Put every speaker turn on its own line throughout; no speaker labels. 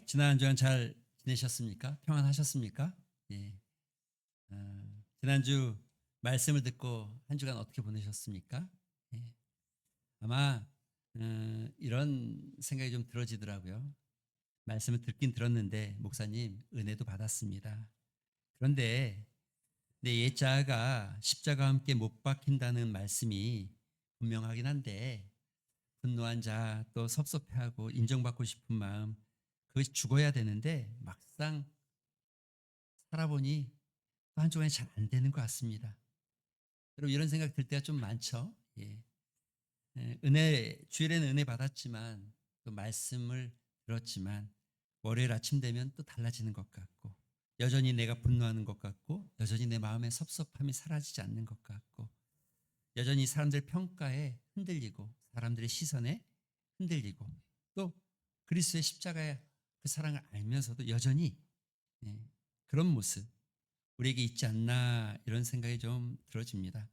지난 한 주간 잘 지내셨습니까? 평안하셨습니까? 예. 지난주 말씀을 듣고 한 주간 어떻게 보내셨습니까? 예. 아마 이런 생각이 좀 들어지더라고요. 말씀을 듣긴 들었는데 목사님 은혜도 받았습니다. 그런데 내 옛자가 십자가와 함께 못 박힌다는 말씀이 분명하긴 한데 분노한 자 또 섭섭해하고 인정받고 싶은 마음 그것이 죽어야 되는데 막상 살아보니 또 한쪽에 잘 안 되는 것 같습니다. 여러분 이런 생각 들 때가 좀 많죠. 예. 은혜 주일에는 은혜 받았지만 또 말씀을 들었지만 월요일 아침 되면 또 달라지는 것 같고 여전히 내가 분노하는 것 같고 여전히 내 마음의 섭섭함이 사라지지 않는 것 같고 여전히 사람들 평가에 흔들리고 사람들의 시선에 흔들리고 또 그리스도의 십자가의 그 사랑을 알면서도 여전히 예, 그런 모습 우리에게 있지 않나 이런 생각이 좀 들어집니다.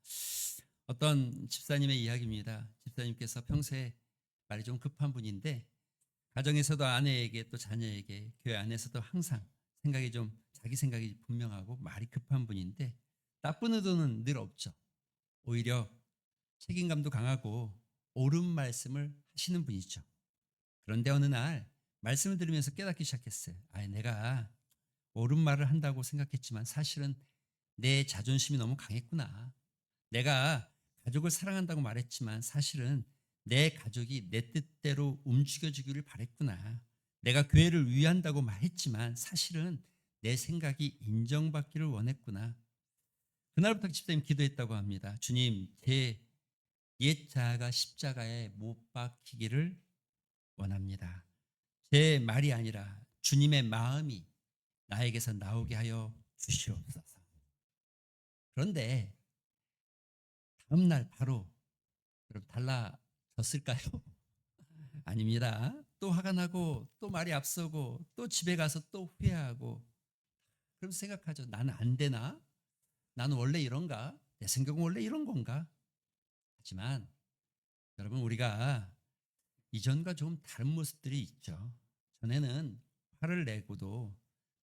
어떤 집사님의 이야기입니다. 집사님께서 평소에 말이 좀 급한 분인데 가정에서도 아내에게 또 자녀에게 교회 안에서도 항상 생각이 좀 자기 생각이 분명하고 말이 급한 분인데 나쁜 의도는 늘 없죠. 오히려 책임감도 강하고 옳은 말씀을 하시는 분이죠. 그런데 어느 날 말씀을 들으면서 깨닫기 시작했어요. 내가 옳은 말을 한다고 생각했지만 사실은 내 자존심이 너무 강했구나. 내가 가족을 사랑한다고 말했지만 사실은 내 가족이 내 뜻대로 움직여주기를 바랬구나. 내가 교회를 위한다고 말했지만 사실은 내 생각이 인정받기를 원했구나. 그날부터 집사님 기도했다고 합니다. 주님, 제 옛 자아가 십자가에 못 박히기를 원합니다. 제 말이 아니라 주님의 마음이 나에게서 나오게 하여 주시옵소서. 그런데 다음날 바로 여러분 달라졌을까요? 아닙니다. 또 화가 나고 또 말이 앞서고 또 집에 가서 또 후회하고 그럼 생각하죠. 나는 안 되나? 나는 원래 이런가? 내 성격은 원래 이런 건가? 하지만 여러분 우리가 이전과 좀 다른 모습들이 있죠. 전에는 화를 내고도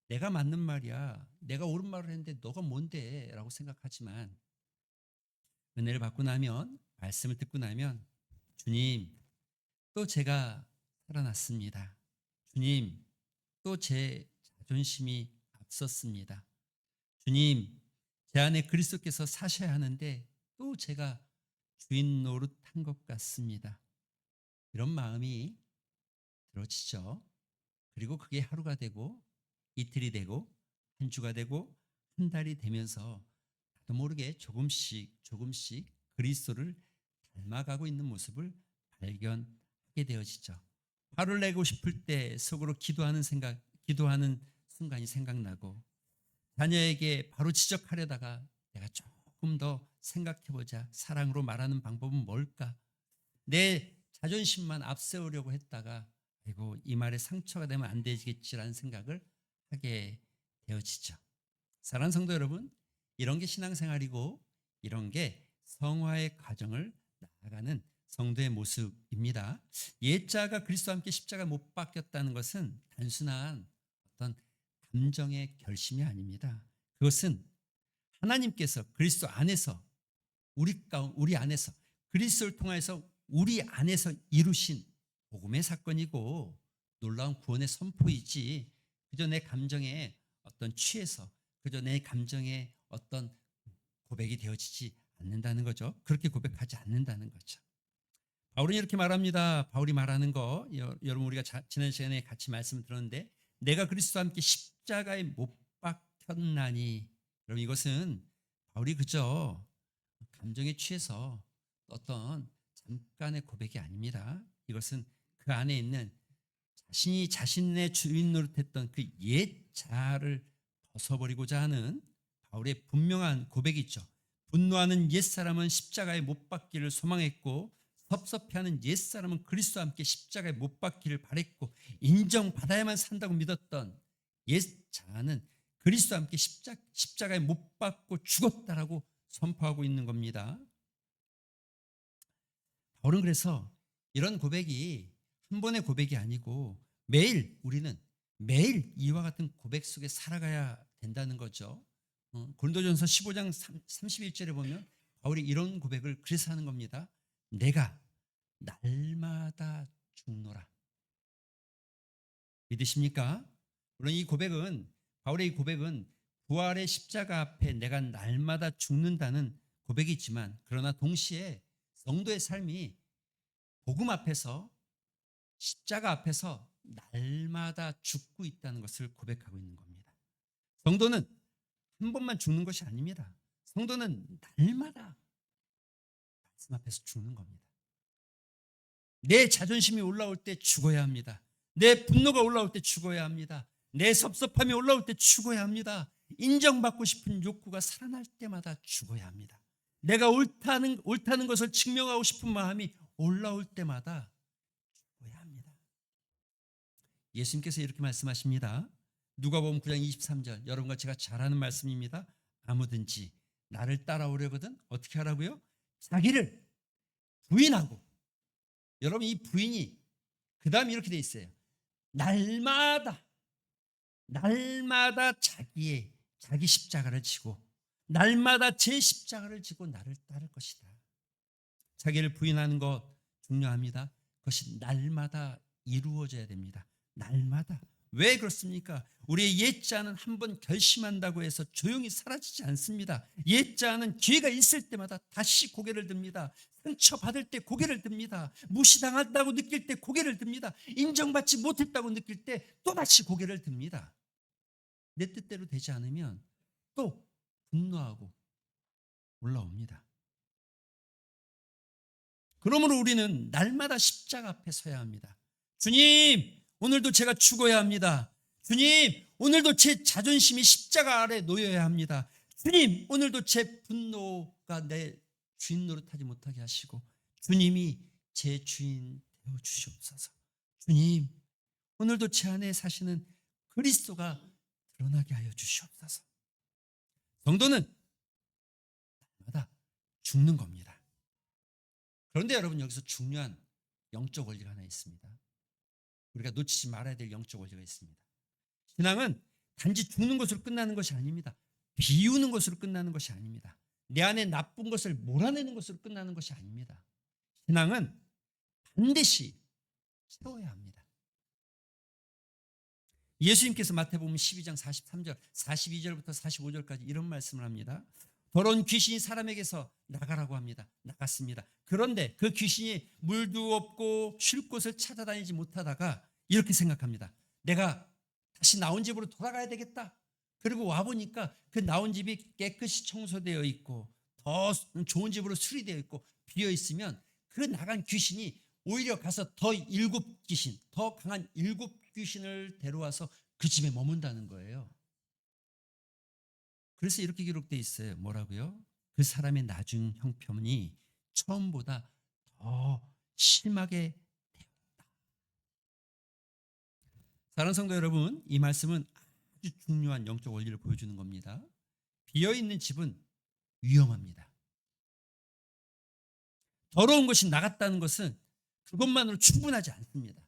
내가 맞는 말이야. 내가 옳은 말을 했는데 너가 뭔데? 라고 생각하지만 은혜를 받고 나면 말씀을 듣고 나면 주님 또 제가 살아났습니다. 주님 또 제 자존심이 앞섰습니다. 주님 제 안에 그리스도께서 사셔야 하는데 또 제가 주인 노릇한 것 같습니다. 이런 마음이 들어지죠. 그리고 그게 하루가 되고 이틀이 되고 한 주가 되고 한 달이 되면서 나도 모르게 조금씩 조금씩 그리스도를 닮아가고 있는 모습을 발견하게 되어지죠. 화를 내고 싶을 때 속으로 기도하는 순간이 생각나고 자녀에게 바로 지적하려다가 내가 조금 더 생각해보자. 사랑으로 말하는 방법은 뭘까? 내 자존심만 앞세우려고 했다가 아이고 이 말에 상처가 되면 안 되겠지라는 생각을 하게 되어지죠. 사랑하는 성도 여러분, 이런 게 신앙생활이고 이런 게 성화의 과정을 나아가는 성도의 모습입니다. 옛자가 그리스도와 함께 십자가 못 박혔다는 것은 단순한 어떤 감정의 결심이 아닙니다. 그것은 하나님께서 그리스도 안에서 우리 안에서 그리스도를 통해서 우리 안에서 이루신 복음의 사건이고 놀라운 구원의 선포이지 그저 내 감정에 어떤 취해서 그저 내 감정에 어떤 고백이 되어지지 않는다는 거죠. 그렇게 고백하지 않는다는 거죠. 바울은 이렇게 말합니다. 바울이 말하는 거 여러분 우리가 지난 시간에 같이 말씀을 들었는데 내가 그리스도와 함께 십자가에 못 박혔나니 여러분 이것은 바울이 그저 감정에 취해서 어떤 잠깐의 고백이 아닙니다. 이것은 그 안에 있는 자신이 자신의 주인 노릇했던 그 옛 자아를 벗어버리고자 하는 바울의 분명한 고백이 있죠. 분노하는 옛사람은 십자가에 못 박기를 소망했고 섭섭해하는 옛사람은 그리스도와 함께 십자가에 못 박기를 바랬고 인정받아야만 산다고 믿었던 옛 자아는 그리스도와 함께 십자가에 못 박고 죽었다라고 선포하고 있는 겁니다. 바울은 그래서 이런 고백이 한 번의 고백이 아니고 매일 우리는 매일 이와 같은 고백 속에 살아가야 된다는 거죠. 고린도전서 15장 31절에 보면 바울이 이런 고백을 그래서 하는 겁니다. 내가 날마다 죽노라. 믿으십니까? 물론 이 고백은, 바울의 이 고백은 부활의 십자가 앞에 내가 날마다 죽는다는 고백이지만, 그러나 동시에 성도의 삶이 복음 앞에서, 십자가 앞에서 날마다 죽고 있다는 것을 고백하고 있는 겁니다. 성도는 한 번만 죽는 것이 아닙니다. 성도는 날마다 말씀 앞에서 죽는 겁니다. 내 자존심이 올라올 때 죽어야 합니다. 내 분노가 올라올 때 죽어야 합니다. 내 섭섭함이 올라올 때 죽어야 합니다. 인정받고 싶은 욕구가 살아날 때마다 죽어야 합니다. 내가 옳다는 것을 증명하고 싶은 마음이 올라올 때마다 죽어야 합니다. 예수님께서 이렇게 말씀하십니다. 누가복음 9장 23절, 여러분과 제가 잘 아는 말씀입니다. 아무든지 나를 따라오려거든 어떻게 하라고요? 자기를 부인하고. 여러분, 이 부인이 그 다음에 이렇게 돼 있어요. 날마다 자기 십자가를 지고, 날마다 제 십자가를 지고 나를 따를 것이다. 자기를 부인하는 것 중요합니다. 그것이 날마다 이루어져야 됩니다. 날마다. 왜 그렇습니까? 우리의 옛자는 한번 결심한다고 해서 조용히 사라지지 않습니다. 옛자는 기회가 있을 때마다 다시 고개를 듭니다. 상처받을 때 고개를 듭니다. 무시당한다고 느낄 때 고개를 듭니다. 인정받지 못했다고 느낄 때 또다시 고개를 듭니다. 내 뜻대로 되지 않으면 또 분노하고 올라옵니다. 그러므로 우리는 날마다 십자가 앞에 서야 합니다. 주님, 오늘도 제가 죽어야 합니다. 주님, 오늘도 제 자존심이 십자가 아래 놓여야 합니다. 주님, 오늘도 제 분노가 내 주인 노릇하지 못하게 하시고 주님이 제 주인 되어 주시옵소서. 주님, 오늘도 제 안에 사시는 그리스도가 드러나게 하여 주시옵소서. 성도는 날마다 죽는 겁니다. 그런데 여러분, 여기서 중요한 영적 원리가 하나 있습니다. 우리가 놓치지 말아야 될 영적 원리가 있습니다. 신앙은 단지 죽는 것으로 끝나는 것이 아닙니다. 비우는 것으로 끝나는 것이 아닙니다. 내 안에 나쁜 것을 몰아내는 것으로 끝나는 것이 아닙니다. 신앙은 반드시 채워야 합니다. 예수님께서 마태복음 12장 43절, 42절부터 45절까지 이런 말씀을 합니다. 더러운 귀신이 사람에게서 나가라고 합니다. 나갔습니다. 그런데 그 귀신이 물도 없고 쉴 곳을 찾아다니지 못하다가 이렇게 생각합니다. 내가 다시 나온 집으로 돌아가야 되겠다. 그리고 와보니까 그 나온 집이 깨끗이 청소되어 있고 더 좋은 집으로 수리되어 있고 비어 있으면 그 나간 귀신이 오히려 가서 더 강한 7귀신을 데려와서 그 집에 머문다는 거예요. 그래서 이렇게 기록되어 있어요. 뭐라고요? 그 사람의 나중 형편이 처음보다 더 심하게 되었다. 사랑하는 성도 여러분, 이 말씀은 아주 중요한 영적 원리를 보여주는 겁니다. 비어있는 집은 위험합니다. 더러운 것이 나갔다는 것은 그것만으로 충분하지 않습니다.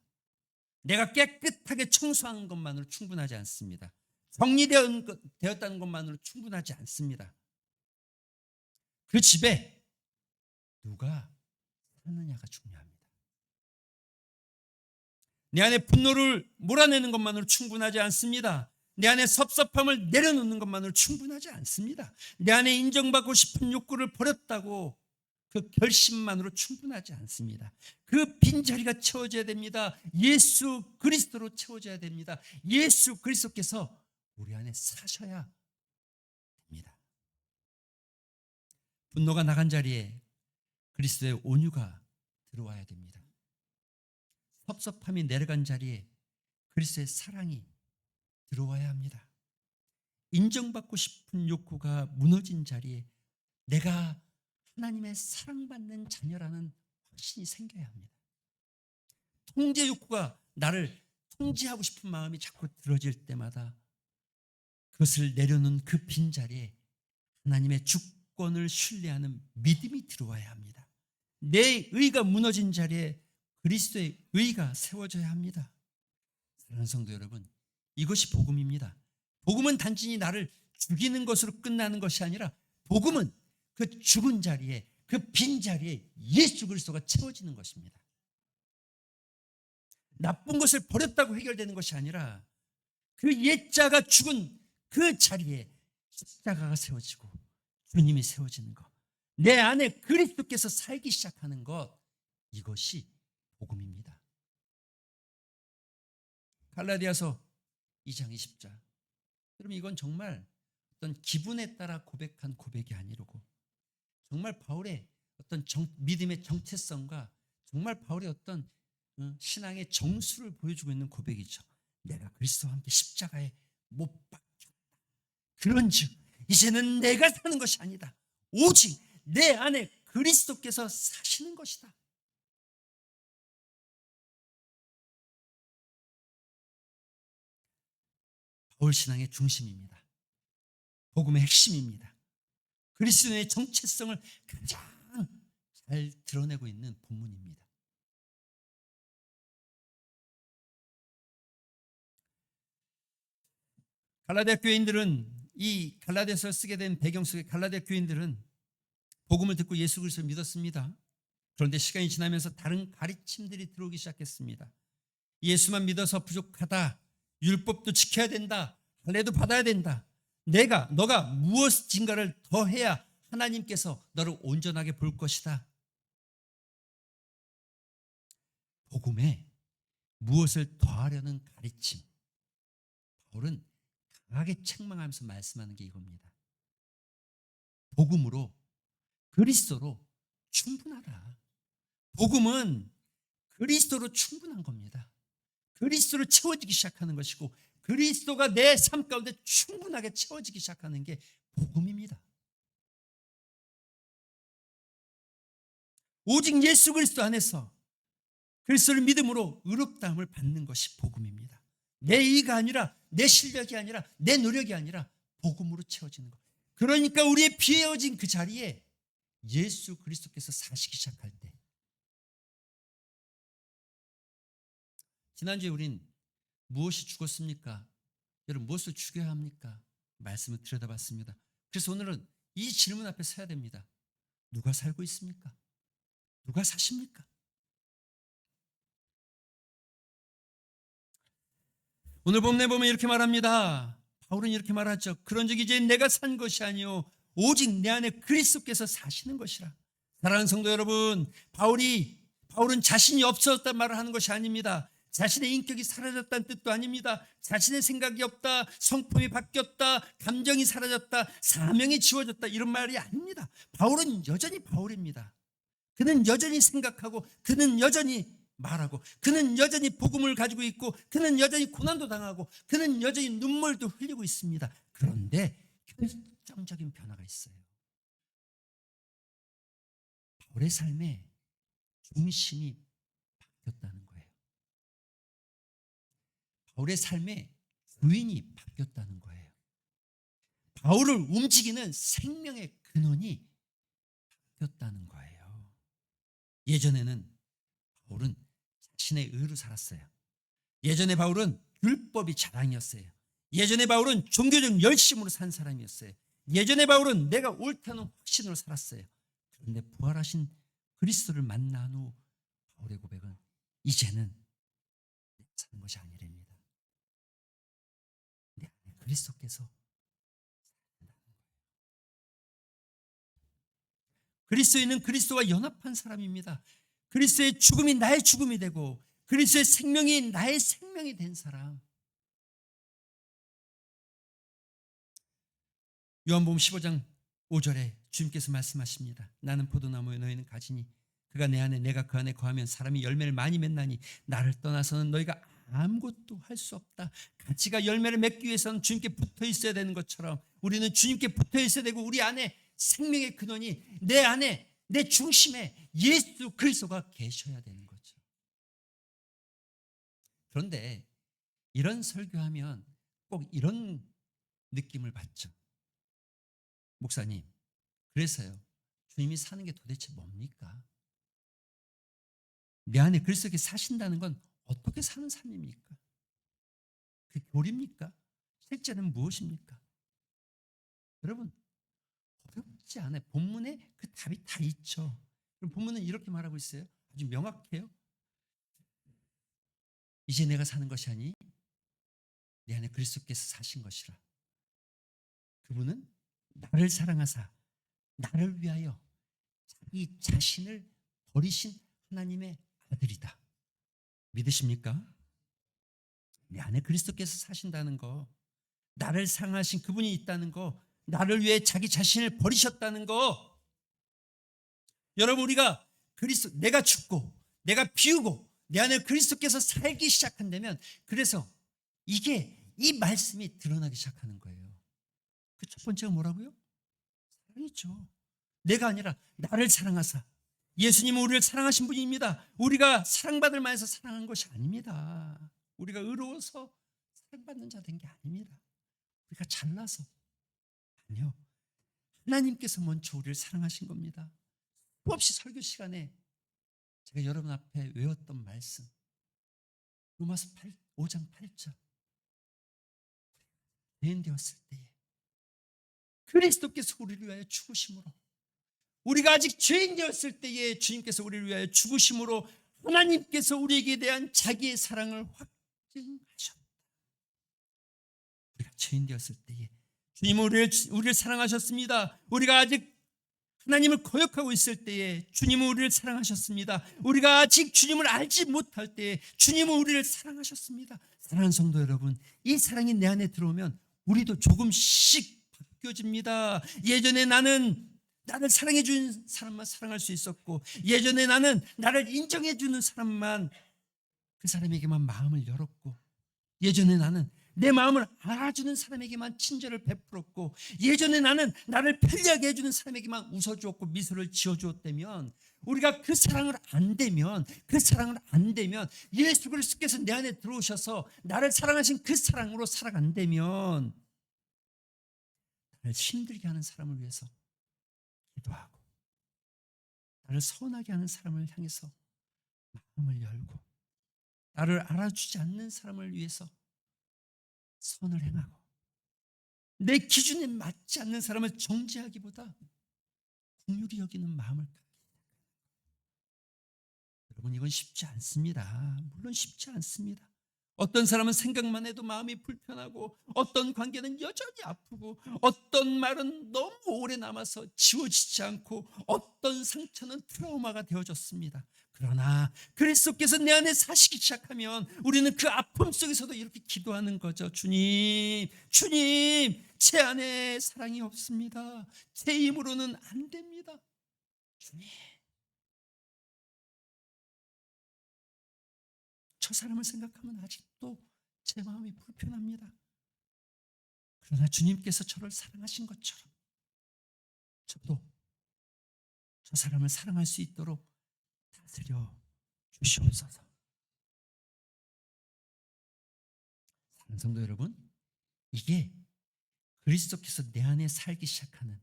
내가 깨끗하게 청소한 것만으로 충분하지 않습니다. 정리되었다는 것만으로 충분하지 않습니다. 그 집에 누가 사느냐가 중요합니다. 내 안에 분노를 몰아내는 것만으로 충분하지 않습니다. 내 안에 섭섭함을 내려놓는 것만으로 충분하지 않습니다. 내 안에 인정받고 싶은 욕구를 버렸다고 그 결심만으로 충분하지 않습니다. 그 빈자리가 채워져야 됩니다. 예수 그리스도로 채워져야 됩니다. 예수 그리스도께서 우리 안에 사셔야 됩니다. 분노가 나간 자리에 그리스도의 온유가 들어와야 됩니다. 섭섭함이 내려간 자리에 그리스도의 사랑이 들어와야 합니다. 인정받고 싶은 욕구가 무너진 자리에 내가 하나님의 사랑받는 자녀라는 확신이 생겨야 합니다. 통제 욕구가 나를 통제하고 싶은 마음이 자꾸 들어질 때마다 그것을 내려놓은 그 빈자리에 하나님의 주권을 신뢰하는 믿음이 들어와야 합니다. 내 의가 무너진 자리에 그리스도의 의가 세워져야 합니다. 사랑하는 성도 여러분, 이것이 복음입니다. 복음은 단순히 나를 죽이는 것으로 끝나는 것이 아니라 복음은 그 죽은 자리에, 그 빈 자리에 예수 그리스도가 채워지는 것입니다. 나쁜 것을 버렸다고 해결되는 것이 아니라 그 옛자가 죽은 그 자리에 십자가가 세워지고 주님이 세워지는 것, 내 안에 그리스도께서 살기 시작하는 것, 이것이 복음입니다. 갈라디아서 2장 20절. 여러분, 이건 정말 어떤 기분에 따라 고백한 고백이 아니라고, 정말 바울의 어떤 믿음의 정체성과 정말 바울의 어떤 신앙의 정수를 보여주고 있는 고백이죠. 내가 그리스도와 함께 십자가에 못 박혔다. 그런즉 이제는 내가 사는 것이 아니다. 오직 내 안에 그리스도께서 사시는 것이다. 바울 신앙의 중심입니다. 복음의 핵심입니다. 그리스도의 정체성을 가장 잘 드러내고 있는 본문입니다. 갈라디아 교인들은, 이 갈라디아서를 쓰게 된 배경 속에 갈라디아 교인들은 복음을 듣고 예수 그리스도를 믿었습니다. 그런데 시간이 지나면서 다른 가르침들이 들어오기 시작했습니다. 예수만 믿어서 부족하다. 율법도 지켜야 된다. 할례도 받아야 된다. 너가 무엇인가를 더해야 하나님께서 너를 온전하게 볼 것이다. 복음에 무엇을 더하려는 가르침. 바울은 강하게 책망하면서 말씀하는 게 이겁니다. 복음으로, 그리스도로 충분하다. 복음은 그리스도로 충분한 겁니다. 그리스도로 채워지기 시작하는 것이고, 그리스도가 내 삶 가운데 충분하게 채워지기 시작하는 게 복음입니다. 오직 예수 그리스도 안에서 그리스도를 믿음으로 의롭다함을 받는 것이 복음입니다. 내 의가 아니라, 내 실력이 아니라, 내 노력이 아니라 복음으로 채워지는 것. 그러니까 우리의 비어진 그 자리에 예수 그리스도께서 사시기 시작할 때, 지난주에 우린 무엇이 죽었습니까? 여러분, 무엇을 죽여야 합니까? 말씀을 들여다봤습니다. 그래서 오늘은 이 질문 앞에 서야 됩니다. 누가 살고 있습니까? 누가 사십니까? 오늘 본문에 보면 이렇게 말합니다. 바울은 이렇게 말하죠. 그런즉 이제 내가 산 것이 아니요 오직 내 안에 그리스도께서 사시는 것이라. 사랑하는 성도 여러분, 바울은 자신이 없어졌단 말을 하는 것이 아닙니다. 자신의 인격이 사라졌다는 뜻도 아닙니다. 자신의 생각이 없다, 성품이 바뀌었다, 감정이 사라졌다, 사명이 지워졌다, 이런 말이 아닙니다. 바울은 여전히 바울입니다. 그는 여전히 생각하고, 그는 여전히 말하고, 그는 여전히 복음을 가지고 있고, 그는 여전히 고난도 당하고, 그는 여전히 눈물도 흘리고 있습니다. 그런데 결정적인 변화가 있어요. 바울의 삶에 중심이 바뀌었다는 거예요. 바울의 삶에 주인이 바뀌었다는 거예요. 바울을 움직이는 생명의 근원이 바뀌었다는 거예요. 예전에는 바울은 자신의 의로 살았어요. 예전에 바울은 율법이 자랑이었어요. 예전에 바울은 종교적 열심으로 산 사람이었어요. 예전에 바울은 내가 옳다는 확신으로 살았어요. 그런데 부활하신 그리스도를 만난 후 바울의 고백은 이제는 내가 사는 것이 아니랍니다. 내 안에 그리스도께서 그리스도인은 그리스도와 연합한 사람입니다. 그리스도의 죽음이 나의 죽음이 되고 그리스도의 생명이 나의 생명이 된 사람. 요한복음 15장 5절에 주님께서 말씀하십니다. 나는 포도나무에 너희는 가지니 그가 내 안에 내가 그 안에 거하면 사람이 열매를 많이 맺나니 나를 떠나서는 너희가 아무것도 할 수 없다. 가지가 열매를 맺기 위해서는 주님께 붙어 있어야 되는 것처럼 우리는 주님께 붙어 있어야 되고 우리 안에 생명의 근원이 내 안에 내 중심에 예수 그리스도가 계셔야 되는 거죠. 그런데 이런 설교하면 꼭 이런 느낌을 받죠. 목사님, 그래서요. 주님이 사는 게 도대체 뭡니까? 내 안에 그리스도께 사신다는 건 어떻게 사는 삶입니까? 그 교리입니까? 실제는 무엇입니까? 여러분, 어렵지 않아요. 본문에 그 답이 다 있죠. 그럼 본문은 이렇게 말하고 있어요. 아주 명확해요. 이제 내가 사는 것이 아니 내 안에 그리스도께서 사신 것이라. 그분은 나를 사랑하사 나를 위하여 자기 자신을 버리신 하나님의 아들이다. 믿으십니까? 내 안에 그리스도께서 사신다는 거, 나를 사랑하신 그분이 있다는 거, 나를 위해 자기 자신을 버리셨다는 거. 여러분, 우리가 내가 죽고 내가 비우고 내 안에 그리스도께서 살기 시작한다면, 그래서 이 말씀이 드러나기 시작하는 거예요. 그 첫 번째가 뭐라고요? 사랑이죠. 내가 아니라 나를 사랑하사. 예수님은 우리를 사랑하신 분입니다. 우리가 사랑받을 만해서 사랑한 것이 아닙니다. 우리가 의로워서 사랑받는 자 된 게 아닙니다. 우리가 잘나서. 아니요. 하나님께서 먼저 우리를 사랑하신 겁니다. 수없이 설교 시간에 제가 여러분 앞에 외웠던 말씀, 로마서 5장 8절. 죄인 되었을 때에 그리스도께서 우리를 위하여 죽으심으로, 우리가 아직 죄인 되었을 때에 주님께서 우리를 위하여 죽으심으로 하나님께서 우리에게 대한 자기의 사랑을 확증하셨다. 우리가 죄인 되었을 때에 주님은 우리를 사랑하셨습니다. 우리가 아직 하나님을 거역하고 있을 때에 주님은 우리를 사랑하셨습니다. 우리가 아직 주님을 알지 못할 때에 주님은 우리를 사랑하셨습니다. 사랑하는 성도 여러분, 이 사랑이 내 안에 들어오면 우리도 조금씩 바뀌어집니다. 예전에 나는 나를 사랑해 주는 사람만 사랑할 수 있었고, 예전에 나는 나를 인정해 주는 사람만, 그 사람에게만 마음을 열었고, 예전에 나는 내 마음을 알아주는 사람에게만 친절을 베풀었고, 예전에 나는 나를 편리하게 해주는 사람에게만 웃어주었고 미소를 지어주었다면, 우리가 그 사랑을 안 되면 예수 그리스도께서 내 안에 들어오셔서 나를 사랑하신 그 사랑으로 살아간다면, 나를 힘들게 하는 사람을 위해서 기도하고, 나를 서운하게 하는 사람을 향해서 마음을 열고, 나를 알아주지 않는 사람을 위해서 선을 행하고, 내 기준에 맞지 않는 사람을 정죄하기보다 긍휼히 여기는 마음을 갖게. 여러분, 이건 쉽지 않습니다. 물론 쉽지 않습니다. 어떤 사람은 생각만 해도 마음이 불편하고, 어떤 관계는 여전히 아프고, 어떤 말은 너무 오래 남아서 지워지지 않고, 어떤 상처는 트라우마가 되어졌습니다. 그러나 그리스도께서 내 안에 사시기 시작하면 우리는 그 아픔 속에서도 이렇게 기도하는 거죠. 주님, 제 안에 사랑이 없습니다. 제 힘으로는 안 됩니다. 주님, 저 사람을 생각하면 아직도 제 마음이 불편합니다. 그러나 주님께서 저를 사랑하신 것처럼 저도 저 사람을 사랑할 수 있도록 다스려 주시옵소서. 사랑하는 성도 여러분, 이게 그리스도께서 내 안에 살기 시작하는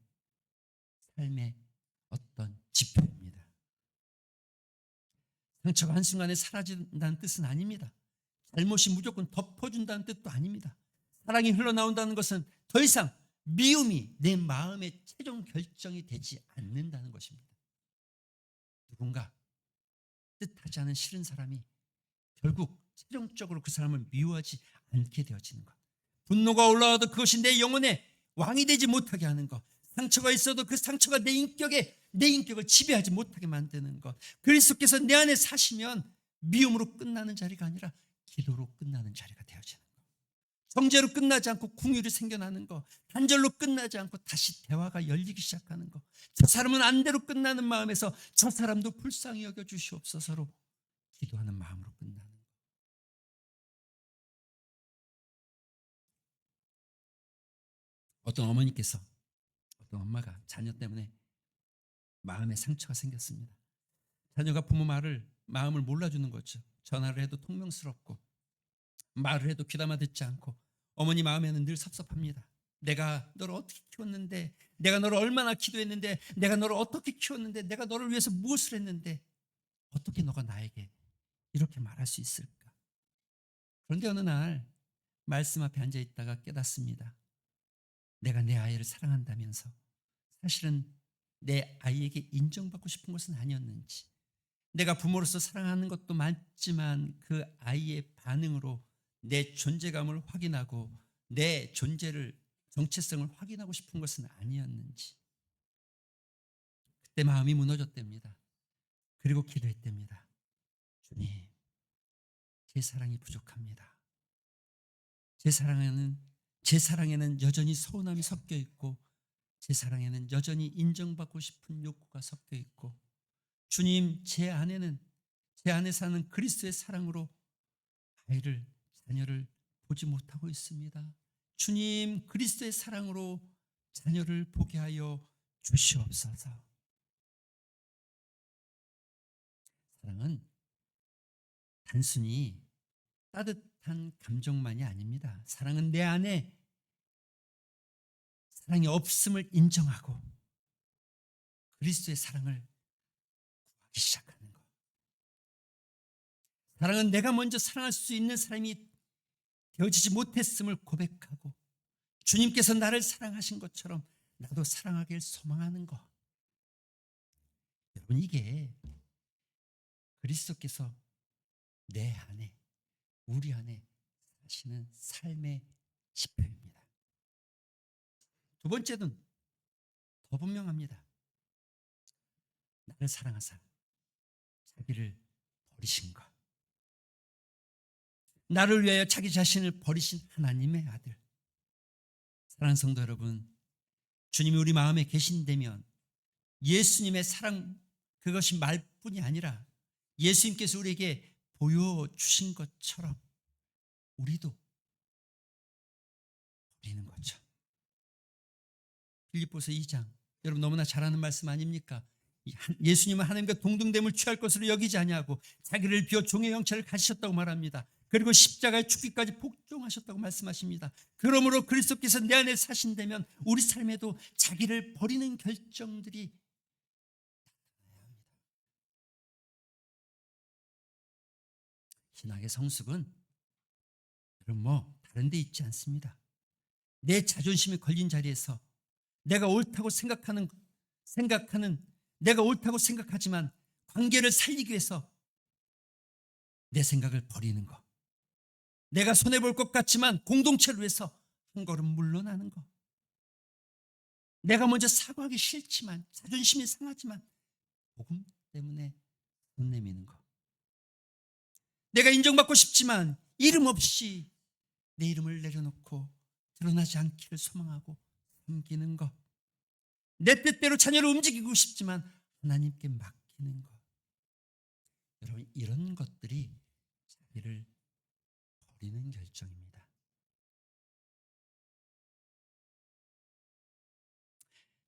삶의 어떤 지표입니다. 상처가 한순간에 사라진다는 뜻은 아닙니다. 잘못이 무조건 덮어준다는 뜻도 아닙니다. 사랑이 흘러나온다는 것은 더 이상 미움이 내 마음의 최종 결정이 되지 않는다는 것입니다. 누군가 뜻하지 않은 싫은 사람이 결국 최종적으로 그 사람을 미워하지 않게 되어지는 것, 분노가 올라와도 그것이 내 영혼의 왕이 되지 못하게 하는 것, 상처가 있어도 그 상처가 내 인격을 지배하지 못하게 만드는 것, 그리스도께서 내 안에 사시면 미움으로 끝나는 자리가 아니라 기도로 끝나는 자리가 되어지는 것, 정죄로 끝나지 않고 긍휼이 생겨나는 것, 단절로 끝나지 않고 다시 대화가 열리기 시작하는 것, 저 사람은 안 대로 끝나는 마음에서 저 사람도 불쌍히 여겨 주시옵소서로 기도하는 마음으로 끝나는 것. 어떤 어머니께서, 어떤 엄마가 자녀 때문에 마음에 상처가 생겼습니다. 자녀가 부모 마음을 몰라주는 거죠. 전화를 해도 통명스럽고, 말을 해도 귀담아 듣지 않고, 어머니 마음에는 늘 섭섭합니다. 내가 너를 어떻게 키웠는데, 내가 너를 얼마나 기도했는데, 내가 너를 어떻게 키웠는데, 내가 너를 위해서 무엇을 했는데 어떻게 너가 나에게 이렇게 말할 수 있을까? 그런데 어느 날 말씀 앞에 앉아 있다가 깨닫습니다. 내가 내 아이를 사랑한다면서 사실은 내 아이에게 인정받고 싶은 것은 아니었는지, 내가 부모로서 사랑하는 것도 맞지만 그 아이의 반응으로 내 존재감을 확인하고 내 존재를, 정체성을 확인하고 싶은 것은 아니었는지, 그때 마음이 무너졌답니다. 그리고 기도했답니다. 주님, 제 사랑이 부족합니다. 제 사랑에는 여전히 서운함이 섞여 있고, 제 사랑에는 여전히 인정받고 싶은 욕구가 섞여 있고, 주님, 제 안에 사는 그리스도의 사랑으로 아이를, 자녀를 보지 못하고 있습니다. 주님, 그리스도의 사랑으로 자녀를 보게 하여 주시옵소서. 사랑은 단순히 따뜻한 감정만이 아닙니다. 사랑은 내 안에 사랑이 없음을 인정하고 그리스도의 사랑을 구하기 시작하는 것. 사랑은 내가 먼저 사랑할 수 있는 사람이 되어지지 못했음을 고백하고 주님께서 나를 사랑하신 것처럼 나도 사랑하길 소망하는 것. 여러분, 이게 그리스도께서 내 안에, 우리 안에 사시는 삶의 지표입니다. 두 번째는 더 분명합니다. 나를 사랑하사 자기를 버리신 것. 나를 위하여 자기 자신을 버리신 하나님의 아들. 사랑하는 성도 여러분, 주님이 우리 마음에 계신다면 예수님의 사랑, 그것이 말뿐이 아니라 예수님께서 우리에게 보여주신 것처럼 우리도 버리는 거죠. 빌립보서 2장, 여러분 너무나 잘 아는 말씀 아닙니까? 예수님은 하나님과 동등됨을 취할 것으로 여기지 아니하고 자기를 비워 종의 형체를 가지셨다고 말합니다. 그리고 십자가의 죽기까지 복종하셨다고 말씀하십니다. 그러므로 그리스도께서 내 안에 사신다면 우리 삶에도 자기를 버리는 결정들이 나타나야 합니다. 신학의 성숙은 여러분 다른 데 있지 않습니다. 내 자존심이 걸린 자리에서 내가 옳다고 생각하는 내가 옳다고 생각하지만 관계를 살리기 위해서 내 생각을 버리는 것. 내가 손해볼 것 같지만 공동체를 위해서 한 걸음 물러나는 것. 내가 먼저 사과하기 싫지만, 자존심이 상하지만 복음 때문에 돈 내미는 것. 내가 인정받고 싶지만 이름 없이 내 이름을 내려놓고 드러나지 않기를 소망하고 섬기는 것. 내 뜻대로 자녀를 움직이고 싶지만 하나님께 맡기는 것. 여러분, 이런 것들이 자기를 버리는 결정입니다.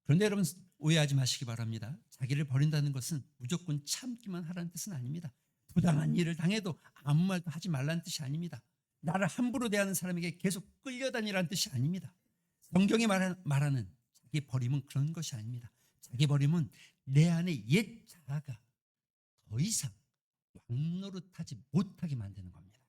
그런데 여러분 오해하지 마시기 바랍니다. 자기를 버린다는 것은 무조건 참기만 하라는 뜻은 아닙니다. 부당한 일을 당해도 아무 말도 하지 말라는 뜻이 아닙니다. 나를 함부로 대하는 사람에게 계속 끌려다니라는 뜻이 아닙니다. 성경이 말하는 자기 버림은 그런 것이 아닙니다. 자기 버림은 내 안에 옛 자아가 더 이상 왕노릇하지 못하게 만드는 겁니다.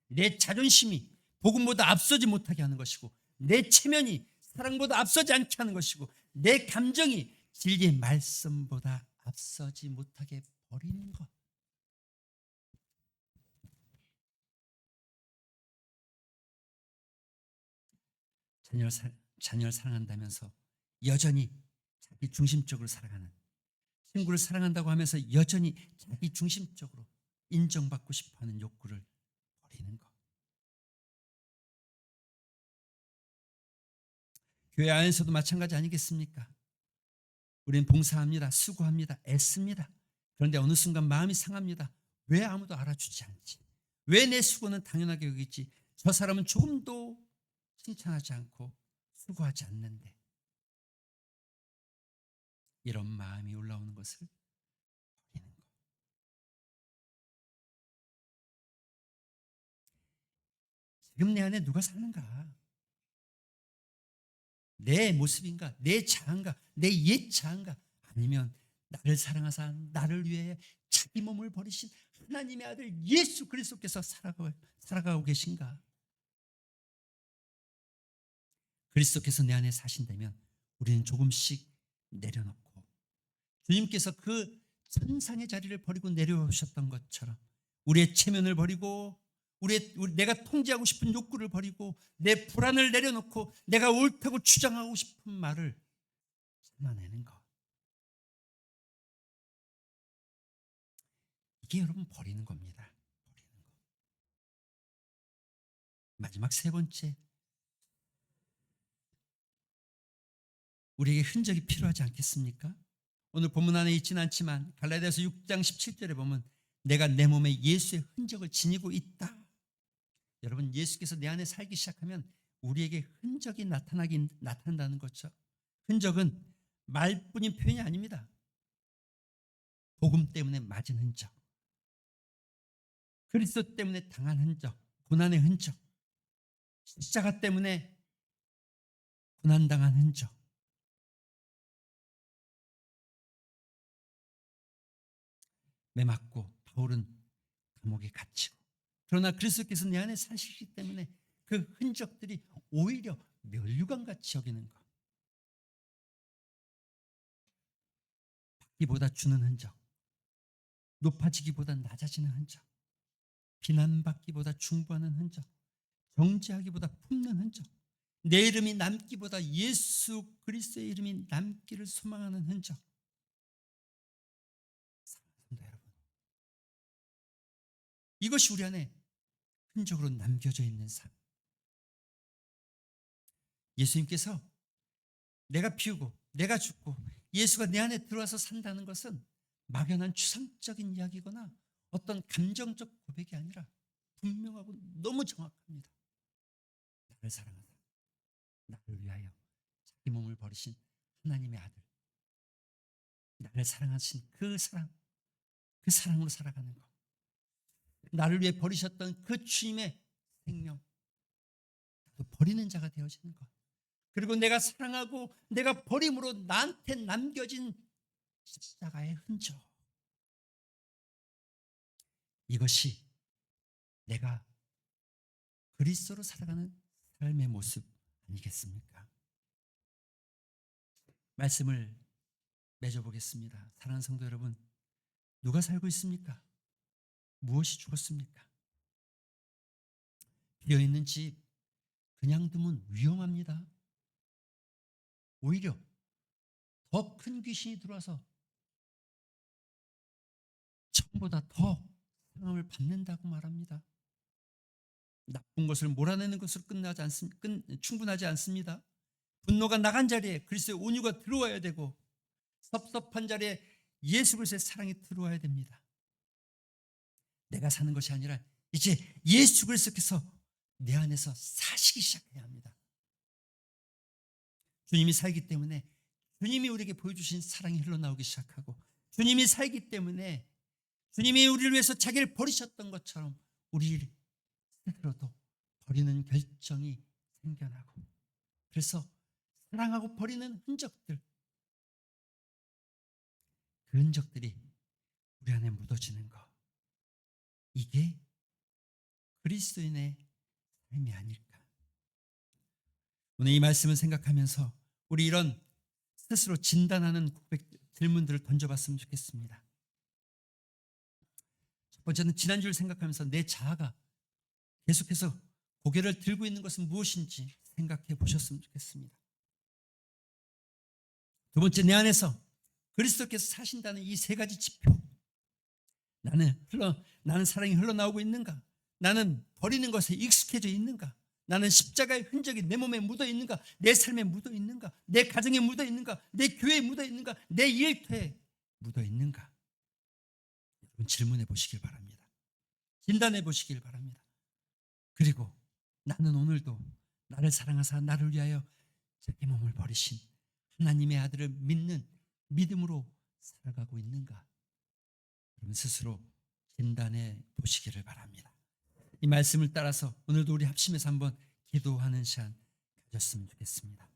내 자존심이 복음보다 앞서지 못하게 하는 것이고, 내 체면이 사랑보다 앞서지 않게 하는 것이고, 내 감정이 진리의 말씀보다 앞서지 못하게 버리는 것. 자녀를 사랑한다면서 여전히 자기 중심적으로 살아가는, 친구를 사랑한다고 하면서 여전히 자기 중심적으로 인정받고 싶어하는 욕구를 버리는 것. 교회 안에서도 마찬가지 아니겠습니까? 우리는 봉사합니다. 수고합니다. 애씁니다. 그런데 어느 순간 마음이 상합니다. 왜 아무도 알아주지 않지? 왜 내 수고는 당연하게 여기지? 저 사람은 조금도 칭찬하지 않고 수고하지 않는데. 이런 마음이 올라오는 것을 버리는 것. 지금 내 안에 누가 사는가? 내 모습인가? 내 자아인가? 내 옛 자아인가? 아니면 나를 사랑하사 나를 위해 자기 몸을 버리신 하나님의 아들 예수 그리스도께서 살아가고 계신가? 그리스도께서 내 안에 사신다면 우리는 조금씩 내려놓고 주님께서 그 천상의 자리를 버리고 내려오셨던 것처럼 우리의 체면을 버리고 내가 통제하고 싶은 욕구를 버리고 내 불안을 내려놓고 내가 옳다고 주장하고 싶은 말을 참아내는 것. 이게 여러분 버리는 겁니다. 버리는 거. 마지막 세 번째, 우리에게 흔적이 필요하지 않겠습니까? 오늘 본문 안에 있지는 않지만 갈라디아서 6장 17절에 보면 내가 내 몸에 예수의 흔적을 지니고 있다. 여러분, 예수께서 내 안에 살기 시작하면 우리에게 흔적이 나타난다는 거죠. 흔적은 말뿐인 표현이 아닙니다. 복음 때문에 맞은 흔적, 그리스도 때문에 당한 흔적, 고난의 흔적, 십자가 때문에 고난당한 흔적. 매맞고 바울은 감옥에 갇히고, 그러나 그리스도께서 내 안에 사시기 때문에 그 흔적들이 오히려 면류관같이 여기는 것. 받기보다 주는 흔적, 높아지기보다 낮아지는 흔적, 비난받기보다 중보하는 흔적, 정죄하기보다 품는 흔적, 내 이름이 남기보다 예수 그리스도의 이름이 남기를 소망하는 흔적. 사랑합니다, 여러분. 이것이 우리 안에 흔적으로 남겨져 있는 삶. 예수님께서 내가 피우고 내가 죽고 예수가 내 안에 들어와서 산다는 것은 막연한 추상적인 이야기거나 어떤 감정적 고백이 아니라 분명하고 너무 정확합니다. 나를 사랑하사 나를 위하여 자기 몸을 버리신 하나님의 아들, 나를 사랑하신 그 사랑으로 살아가는 것, 나를 위해 버리셨던 그 주님의 생명, 나도 버리는 자가 되어지는 것, 그리고 내가 사랑하고 내가 버림으로 나한테 남겨진 십자가의 흔적, 이것이 내가 그리스도로 살아가는 삶의 모습 아니겠습니까? 말씀을 맺어보겠습니다. 사랑하는 성도 여러분, 누가 살고 있습니까? 무엇이 죽었습니까? 비어있는 집 그냥 두면 위험합니다. 오히려 더 큰 귀신이 들어와서 처음보다 더 상함을 받는다고 말합니다. 나쁜 것을 몰아내는 것으로 충분하지 않습니다. 분노가 나간 자리에 그리스도의 온유가 들어와야 되고, 섭섭한 자리에 예수 그리스도의 사랑이 들어와야 됩니다. 내가 사는 것이 아니라 이제 예수 그리스도께서 내 안에서 사시기 시작해야 합니다. 주님이 살기 때문에 주님이 우리에게 보여주신 사랑이 흘러나오기 시작하고, 주님이 살기 때문에 주님이 우리를 위해서 자기를 버리셨던 것처럼 우리 스스로도 버리는 결정이 생겨나고, 그래서 사랑하고 버리는 흔적들, 그 흔적들이 우리 안에 묻어지는 것, 이게 그리스도인의 삶이 아닐까. 오늘 이 말씀을 생각하면서 우리 이런 스스로 진단하는 질문들을 던져봤으면 좋겠습니다. 첫 번째는 지난주를 생각하면서 내 자아가 계속해서 고개를 들고 있는 것은 무엇인지 생각해 보셨으면 좋겠습니다. 두 번째, 내 안에서 그리스도께서 사신다는 이 세 가지 지표, 나는 사랑이 흘러나오고 있는가? 나는 버리는 것에 익숙해져 있는가? 나는 십자가의 흔적이 내 몸에 묻어 있는가? 내 삶에 묻어 있는가? 내 가정에 묻어 있는가? 내 교회에 묻어 있는가? 내 일터에 묻어 있는가? 여러분, 질문해 보시길 바랍니다. 진단해 보시길 바랍니다. 그리고 나는 오늘도 나를 사랑하사 나를 위하여 자기 몸을 버리신 하나님의 아들을 믿는 믿음으로 살아가고 있는가? 여러분, 스스로 진단해 보시기를 바랍니다. 이 말씀을 따라서 오늘도 우리 합심해서 한번 기도하는 시간 가졌으면 좋겠습니다.